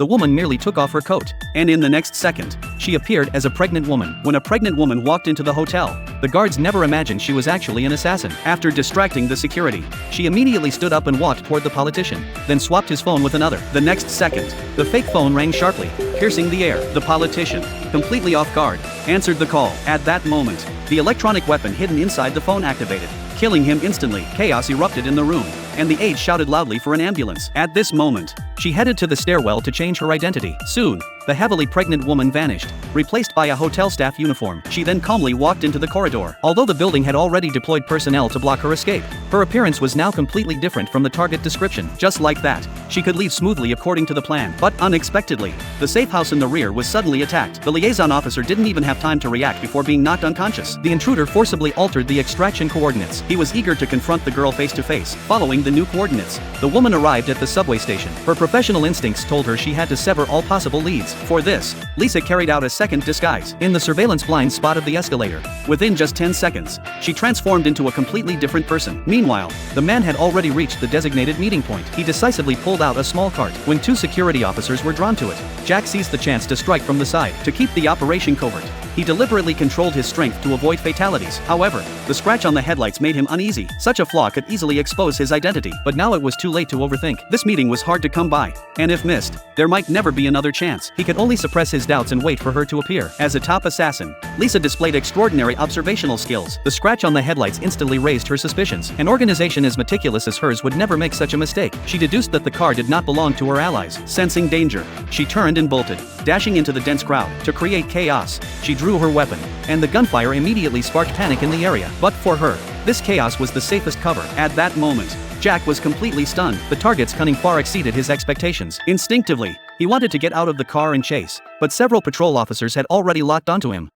the woman merely took off her coat, and in the next second, she appeared as a pregnant woman. When a pregnant woman walked into the hotel, the guards never imagined she was actually an assassin. After distracting the security, she immediately stood up and walked toward the politician, then swapped his phone with another. The next second, the fake phone rang sharply, piercing the air. The politician, completely off guard, answered the call. At that moment, the electronic weapon hidden inside the phone activated, killing him instantly. Chaos erupted in the room, and the aide shouted loudly for an ambulance. At this moment, she headed to the stairwell to change her identity. Soon, the heavily pregnant woman vanished, replaced by a hotel staff uniform. She then calmly walked into the corridor. Although the building had already deployed personnel to block her escape, her appearance was now completely different from the target description. Just like that, she could leave smoothly according to the plan. But unexpectedly, the safe house in the rear was suddenly attacked. The liaison officer didn't even have time to react before being knocked unconscious. The intruder forcibly altered the extraction coordinates. He was eager to confront the girl face to face. Following the new coordinates, the woman arrived at the subway station. Her professional instincts told her she had to sever all possible leads. For this, Lisa carried out a second disguise. In the surveillance blind spot of the escalator, within just 10 seconds, she transformed into a completely different person. Meanwhile, the man had already reached the designated meeting point. He decisively pulled out a small cart. When two security officers were drawn to it, Jack seized the chance to strike from the side. To keep the operation covert, he deliberately controlled his strength to avoid fatalities. However, the scratch on the headlights made him uneasy. Such a flaw could easily expose his identity, but now it was too late to overthink. This meeting was hard to come by, and if missed, there might never be another chance. He could only suppress his doubts and wait for her to appear. As a top assassin, Lisa displayed extraordinary observational skills. The scratch on the headlights instantly raised her suspicions. An organization as meticulous as hers would never make such a mistake. She deduced that the car did not belong to her allies. Sensing danger, she turned and bolted, dashing into the dense crowd. To create chaos, she drew her weapon, and the gunfire immediately sparked panic in the area. But for her, this chaos was the safest cover. At that moment, Jack was completely stunned. The target's cunning far exceeded his expectations. Instinctively, he wanted to get out of the car and chase, but several patrol officers had already locked onto him.